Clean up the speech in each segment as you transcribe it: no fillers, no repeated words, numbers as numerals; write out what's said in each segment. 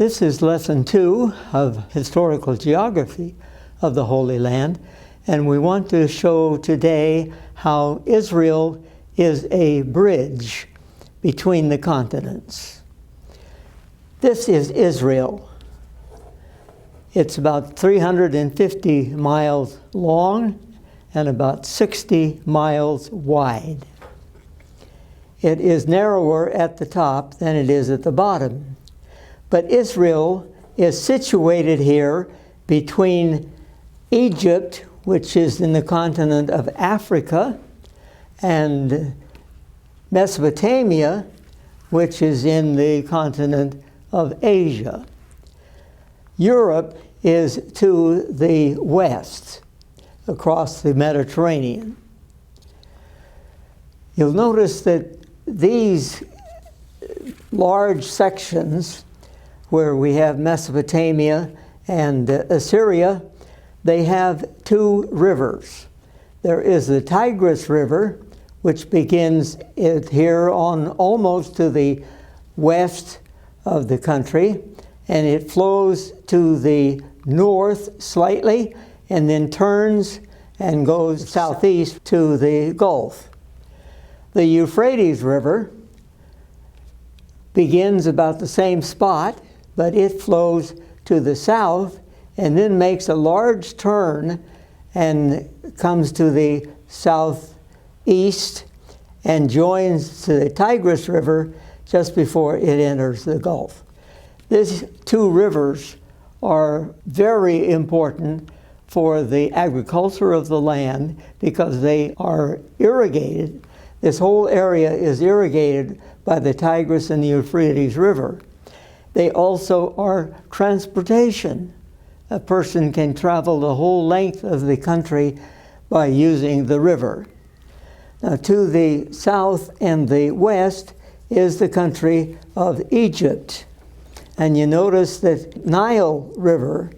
This is lesson 2 of historical geography of the Holy Land, and we want to show today how Israel is a bridge between the continents. This is Israel. It's about 350 miles long and about 60 miles wide. It is narrower at the top than it is at the bottom. But Israel is situated here between Egypt, which is in the continent of Africa, and Mesopotamia, which is in the continent of Asia. Europe is to the west, across the Mediterranean. You'll notice that these large sections where we have Mesopotamia and Assyria, they have 2 rivers. There is the Tigris River, which begins here on almost to the west of the country, and it flows to the north slightly and then turns and goes southeast to the Gulf. The Euphrates River begins about the same spot, but it flows to the south and then makes a large turn and comes to the southeast and joins to the Tigris River just before it enters the Gulf. These 2 rivers are very important for the agriculture of the land because they are irrigated. This whole area is irrigated by the Tigris and the Euphrates River. They also are transportation. A person can travel the whole length of the country by using the river. Now, to the south and the west is the country of Egypt. And you notice that Nile River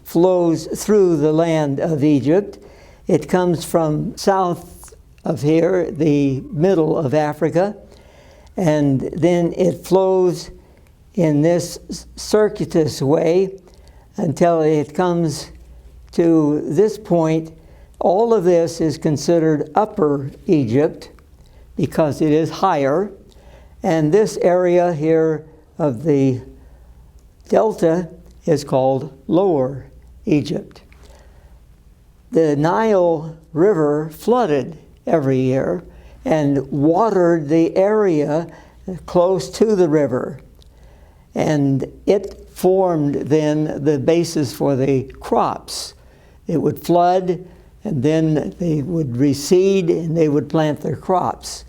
flows through the land of Egypt. It comes from south of here, the middle of Africa, and then it flows in this circuitous way until it comes to this point. All of this is considered Upper Egypt because it is higher, and this area here of the Delta is called Lower Egypt. The Nile River flooded every year and watered the area close to the river. And it formed then the basis for the crops. It would flood, and then they would recede, and they would plant their crops.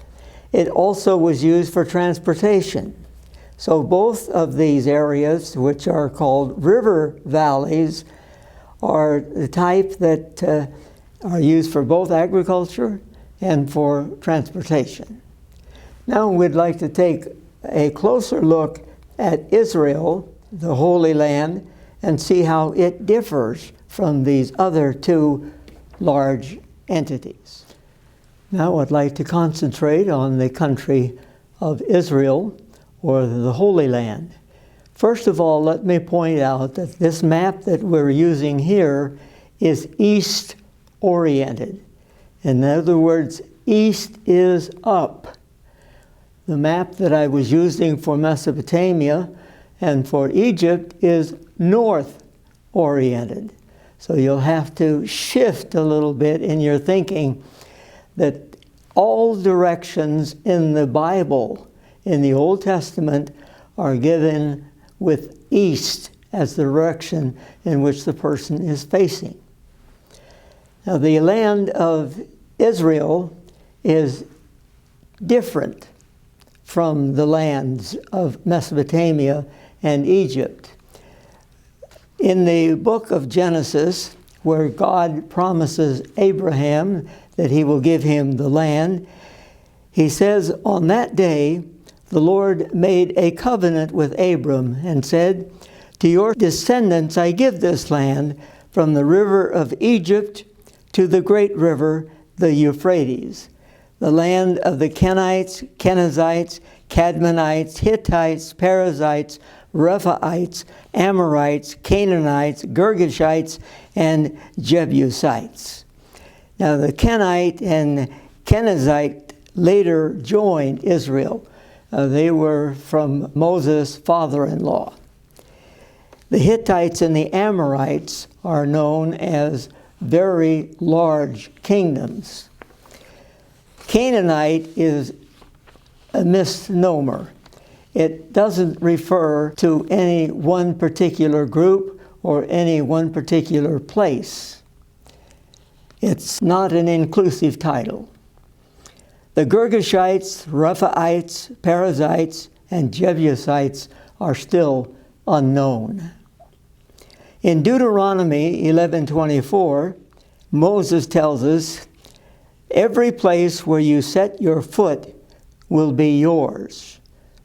It also was used for transportation. So both of these areas, which are called river valleys, are the type that are used for both agriculture and for transportation. Now we'd like to take a closer look at Israel, the Holy Land, and see how it differs from these other 2 large entities. Now I'd like to concentrate on the country of Israel, or the Holy Land. First of all, let me point out that this map that we're using here is east-oriented. In other words, east is up. The map that I was using for Mesopotamia and for Egypt is north-oriented. So you'll have to shift a little bit in your thinking that all directions in the Bible, in the Old Testament, are given with east as the direction in which the person is facing. Now, the land of Israel is different from the lands of Mesopotamia and Egypt. In the book of Genesis, where God promises Abraham that he will give him the land, he says, "On that day, the Lord made a covenant with Abram and said, 'To your descendants I give this land, from the river of Egypt to the great river, the Euphrates, the land of the Kenites, Kenizzites, Cadmonites, Hittites, Perizzites, Rephaites, Amorites, Canaanites, Girgashites, and Jebusites. Now the Kenite and Kenizzite later joined Israel. They were from Moses' father-in-law. The Hittites and the Amorites are known as very large kingdoms. Canaanite is a misnomer. It doesn't refer to any one particular group or any one particular place. It's not an inclusive title. The Girgashites, Rephaites, Perizzites, and Jebusites are still unknown. In Deuteronomy 11:24, Moses tells us, "Every place where you set your foot will be yours,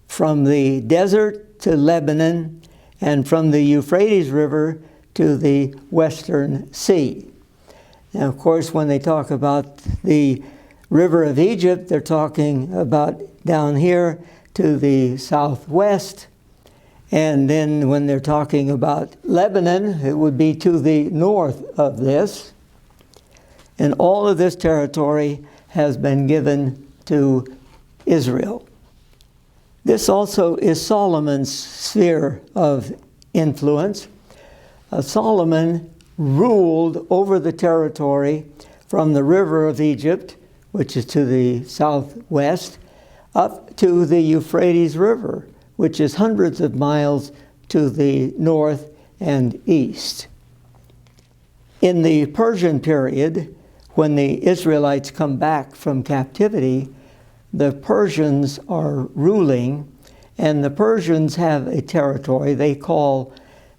from the desert to Lebanon, and from the Euphrates River to the western sea." Now, of course, when they talk about the river of Egypt, they're talking about down here to the southwest. And then when they're talking about Lebanon, it would be to the north of this. And all of this territory has been given to Israel. This also is Solomon's sphere of influence. Solomon ruled over the territory from the river of Egypt, which is to the southwest, up to the Euphrates River, which is hundreds of miles to the north and east. In the Persian period, when the Israelites come back from captivity, the Persians are ruling, and the Persians have a territory they call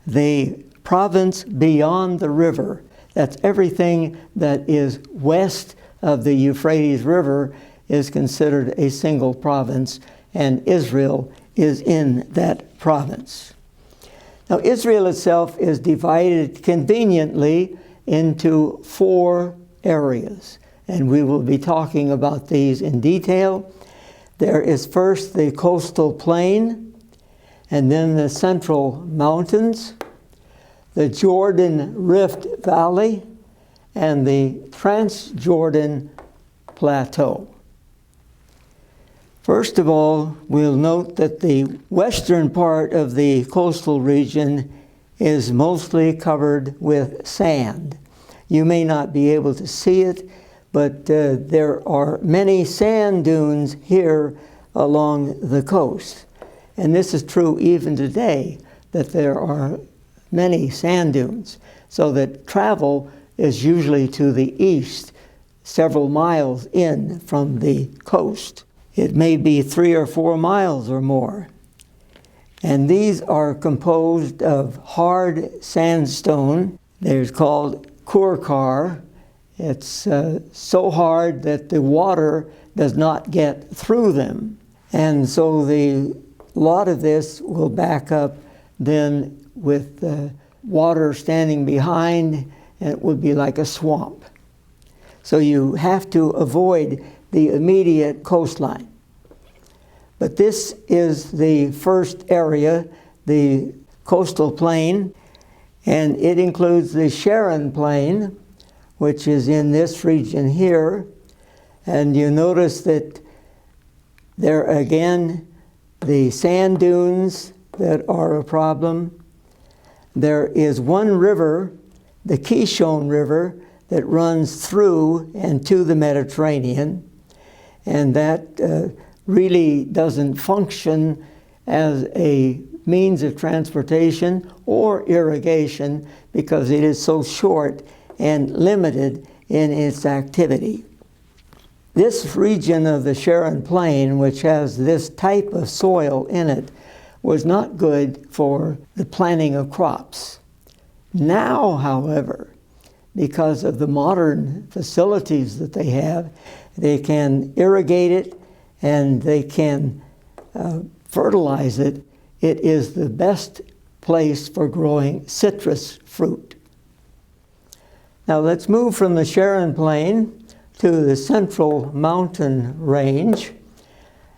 the province beyond the river. That's everything that is west of the Euphrates River is considered a single province, and Israel is in that province. Now, Israel itself is divided conveniently into 4 areas, and we will be talking about these in detail. There is first the coastal plain, and then the central mountains, the Jordan Rift Valley, and the Transjordan Plateau. First of all, we'll note that the western part of the coastal region is mostly covered with sand. You may not be able to see it, but there are many sand dunes here along the coast. And this is true even today, that there are many sand dunes, so that travel is usually to the east, several miles in from the coast. It may be 3 or 4 miles or more. And these are composed of hard sandstone. They're called kurkar. It's so hard that the water does not get through them. And so a lot of this will back up then with the water standing behind, and it would be like a swamp. So you have to avoid the immediate coastline. But this is the first area, the coastal plain, and it includes the Sharon Plain, which is in this region here. And you notice that there again, the sand dunes that are a problem. There is one river, the Kishon River, that runs through and to the Mediterranean, and that really doesn't function as a means of transportation or irrigation because it is so short and limited in its activity. This region of the Sharon Plain, which has this type of soil in it, was not good for the planting of crops. Now, however, because of the modern facilities that they have, they can irrigate it and they can fertilize it. It is the best place for growing citrus fruit. Now let's move from the Sharon Plain to the Central Mountain Range.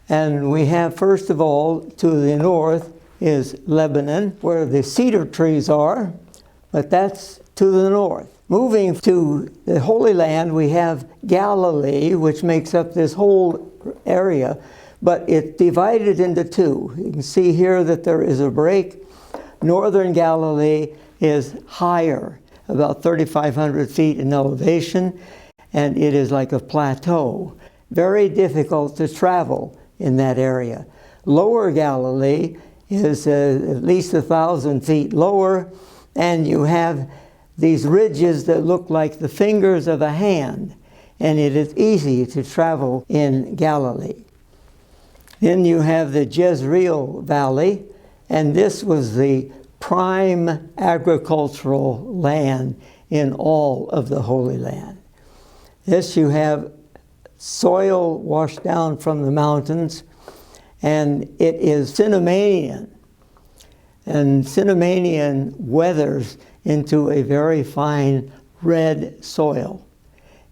And we have, first of all, to the north, is Lebanon, where the cedar trees are, but that's to the north. Moving to the Holy Land, we have Galilee, which makes up this whole area, but it's divided into two. You can see here that there is a break. Northern Galilee is higher, about 3,500 feet in elevation, and it is like a plateau. Very difficult to travel in that area. Lower Galilee is at least 1,000 feet lower, and you have these ridges that look like the fingers of a hand, and it is easy to travel in Galilee. Then you have the Jezreel Valley, and this was the prime agricultural land in all of the Holy Land. This you have soil washed down from the mountains, and it is Cinnamanian. And Cinnamanian weathers into a very fine red soil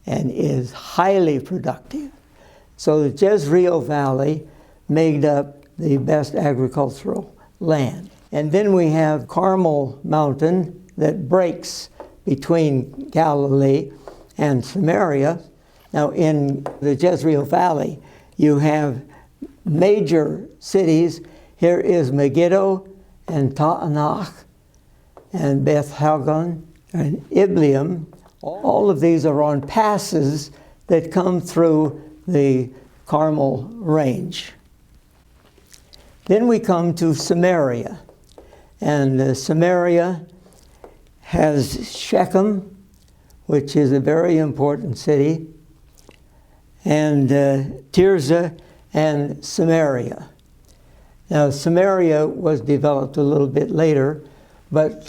and is highly productive. So the Jezreel Valley made up the best agricultural land. And then we have Carmel Mountain that breaks between Galilee and Samaria. Now in the Jezreel Valley, you have major cities. Here is Megiddo and Ta'anach and Beth Hagon and Ibleam. All of these are on passes that come through the Carmel Range. Then we come to Samaria. And Samaria has Shechem, which is a very important city, and Tirzah and Samaria. Now, Samaria was developed a little bit later, but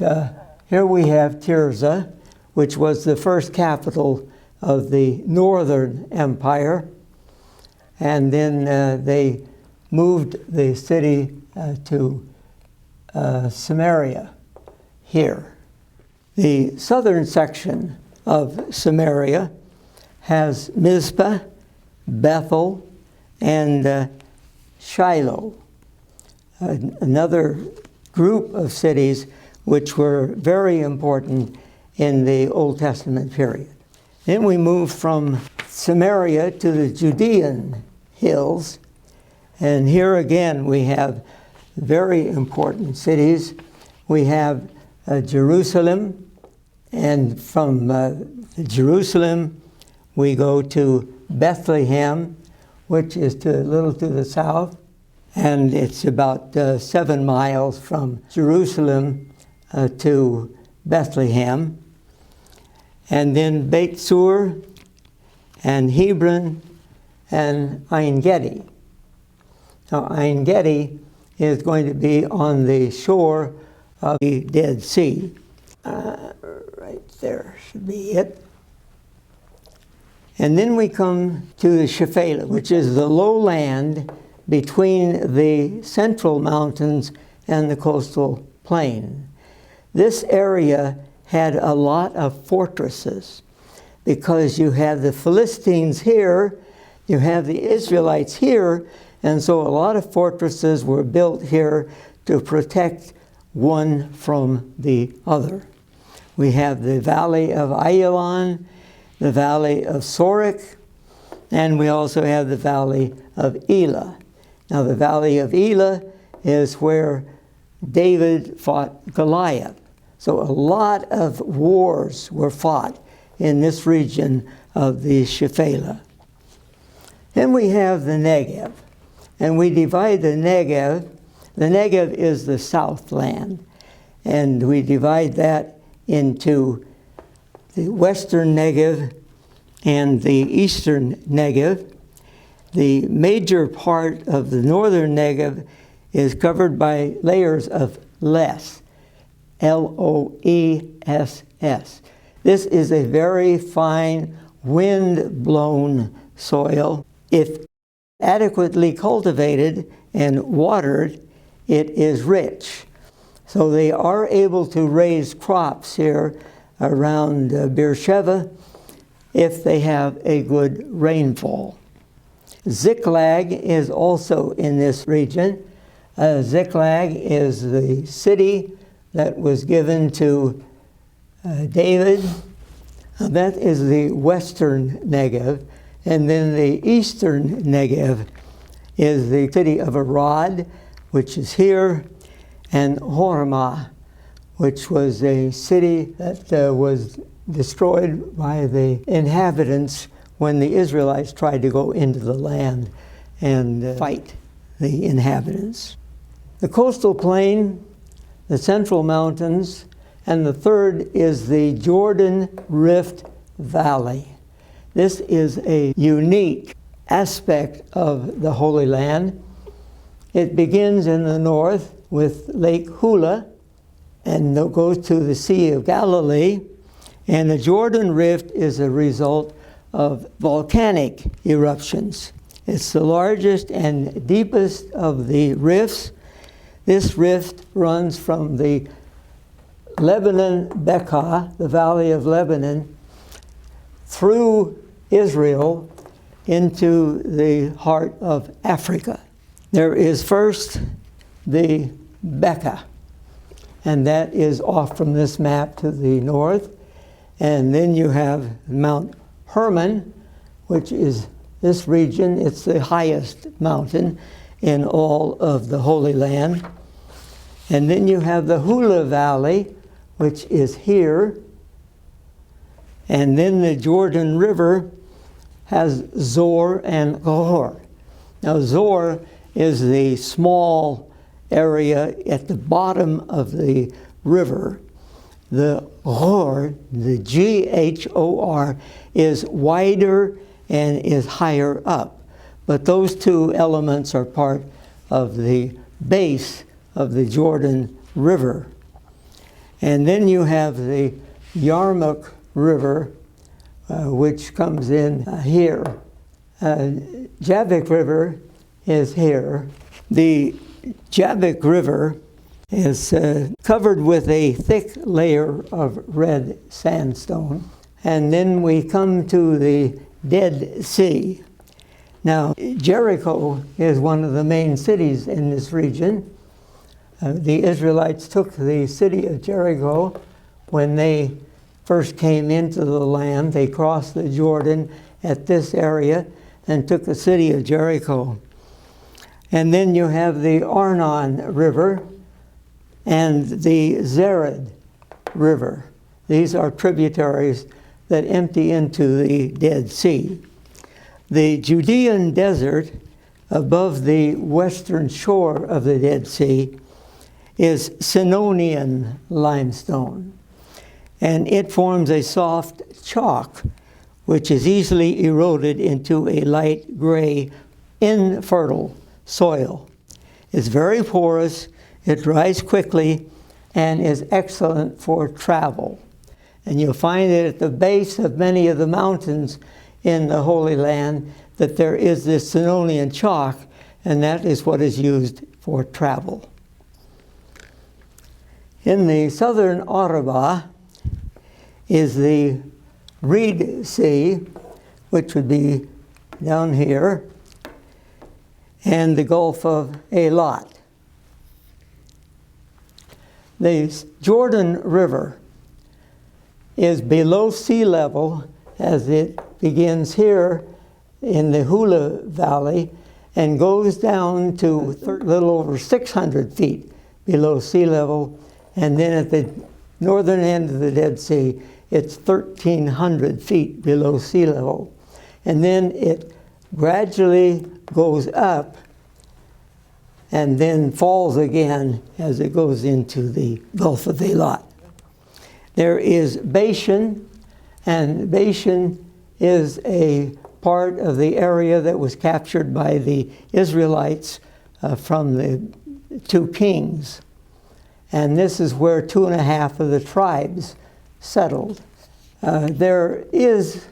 here we have Tirzah, which was the first capital of the Northern Empire, and then they moved the city to Samaria here. The southern section of Samaria has Mizpah, Bethel, and Shiloh, another group of cities which were very important in the Old Testament period. Then we move from Samaria to the Judean hills, and here again we have very important cities. We have Jerusalem, and from Jerusalem we go to Bethlehem, which is a little to the south, and it's about 7 miles from Jerusalem to Bethlehem. And then Beit Sur and Hebron and Ein Gedi. Now Ein Gedi is going to be on the shore of the Dead Sea. Right there should be it. And then we come to the Shephelah, which is the lowland between the central mountains and the coastal plain. This area had a lot of fortresses because you have the Philistines here, you have the Israelites here, and so a lot of fortresses were built here to protect one from the other. We have the valley of Ayalon, the valley of Sorek, and we also have the valley of Elah. Now the valley of Elah is where David fought Goliath. So a lot of wars were fought in this region of the Shephelah. Then we have the Negev, and we divide the Negev. The Negev is the southland, and we divide that into the western Negev and the eastern Negev. The major part of the northern Negev is covered by layers of less, L-O-E-S-S. This is a very fine, wind-blown soil. If adequately cultivated and watered, it is rich. So they are able to raise crops here around Beersheba if they have a good rainfall. Ziklag is also in this region. Ziklag is the city that was given to David. That is the western Negev. And then the eastern Negev is the city of Arad, which is here, and Hormah, which was a city that was destroyed by the inhabitants when the Israelites tried to go into the land and fight the inhabitants. The coastal plain, the central mountains, and the third is the Jordan Rift Valley. This is a unique aspect of the Holy Land. It begins in the north with Lake Hula and goes to the Sea of Galilee. And the Jordan Rift is a result of volcanic eruptions. It's the largest and deepest of the rifts. This rift runs from the Lebanon Bekaa, the Valley of Lebanon, through Israel into the heart of Africa. There is first the Bekaa, and that is off from this map to the north. And then you have Mount Hermon, which is this region. It's the highest mountain in all of the Holy Land. And then you have the Hula Valley, which is here. And then the Jordan River has Zor and Gahor. Now Zor is the small area at the bottom of the river. The Ghor, the G-H-O-R, is wider and is higher up. But those two elements are part of the base of the Jordan River. And then you have the Yarmuk River, which comes in here. Jabbok River is here. The Jabbok River is covered with a thick layer of red sandstone. And then we come to the Dead Sea. Now, Jericho is one of the main cities in this region. The Israelites took the city of Jericho when they first came into the land. They crossed the Jordan at this area and took the city of Jericho. And then you have the Arnon River and the Zered River. These are tributaries that empty into the Dead Sea. The Judean desert above the western shore of the Dead Sea is Sinonian limestone, and it forms a soft chalk which is easily eroded into a light gray, infertile soil. It's very porous, it dries quickly, and is excellent for travel. And you'll find that at the base of many of the mountains in the Holy Land that there is this Sinonian chalk, and that is what is used for travel. In the southern Arabah is the Reed Sea, which would be down here, and the Gulf of Eilat. The Jordan River is below sea level as it begins here in the Hula Valley and goes down to a little over 600 feet below sea level. And then at the northern end of the Dead Sea, it's 1,300 feet below sea level. And then it gradually goes up and then falls again as it goes into the Gulf of Eilat. There is Bashan, and Bashan is a part of the area that was captured by the Israelites from the two kings. And this is where 2.5 of the tribes settled. There is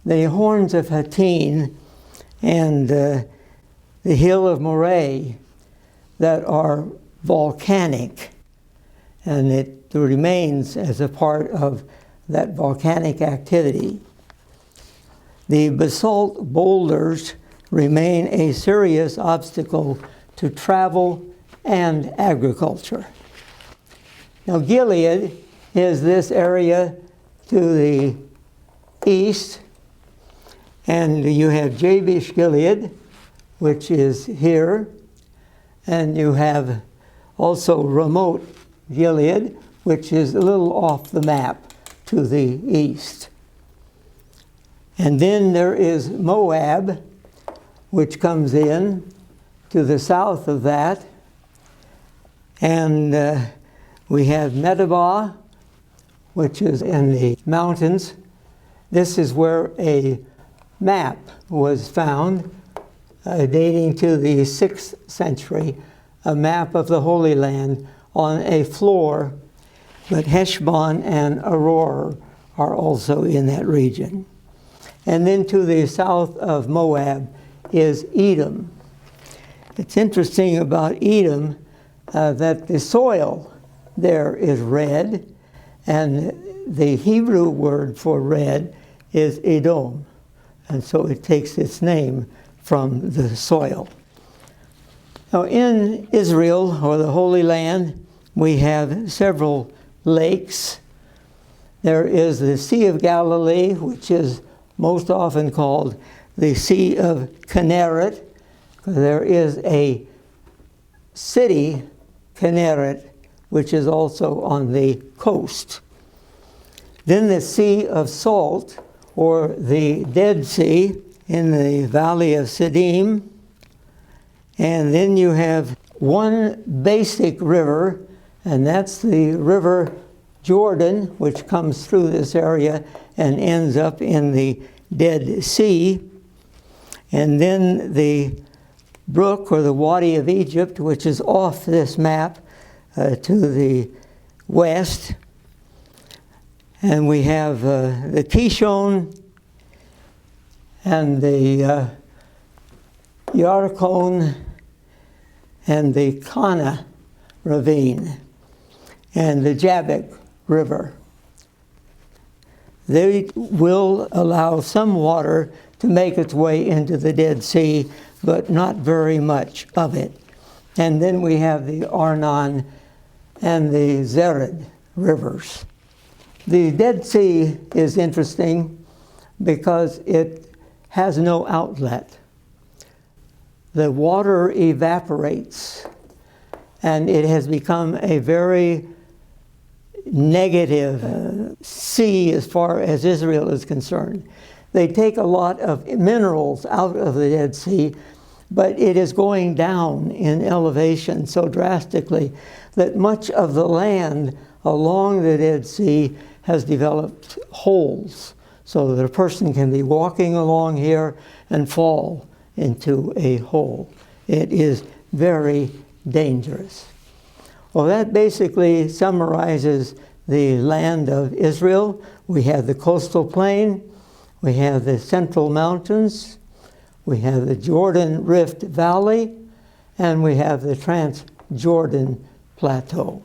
the Horns of Hattin and the Hill of Moreh that are volcanic, and it remains as a part of that volcanic activity. The basalt boulders remain a serious obstacle to travel and agriculture. Now Gilead is this area to the east, and you have Jabesh Gilead, which is here, and you have also Ramoth Gilead, which is a little off the map to the east. And then there is Moab, which comes in to the south of that. And we have Medeba, which is in the mountains. This is where a map was found dating to the 6th century, a map of the Holy Land on a floor, but Heshbon and Aroer are also in that region. And then to the south of Moab is Edom. It's interesting about Edom that the soil there is red, and the Hebrew word for red is Edom, and so it takes its name from the soil. Now in Israel, or the Holy Land, we have several lakes. There is the Sea of Galilee, which is most often called the Sea of Kinneret. There is a city, Kinneret, which is also on the coast. Then the Sea of Salt, or the Dead Sea, in the Valley of Siddim. And then you have one basic river, and that's the River Jordan, which comes through this area and ends up in the Dead Sea. And then the brook, or the Wadi of Egypt, which is off this map to the west. And we have the Kishon and the Yarkon and the Kana ravine and the Jabbok River. They will allow some water to make its way into the Dead Sea, but not very much of it. And then we have the Arnon and the Zered rivers. The Dead Sea is interesting because it has no outlet. The water evaporates, and it has become a very negative sea as far as Israel is concerned. They take a lot of minerals out of the Dead Sea, but it is going down in elevation so drastically that much of the land along the Dead Sea has developed holes, so that a person can be walking along here and fall into a hole. It is very dangerous. Well, that basically summarizes the land of Israel. We have the coastal plain, we have the central mountains, we have the Jordan Rift Valley, and we have the Transjordan Plateau.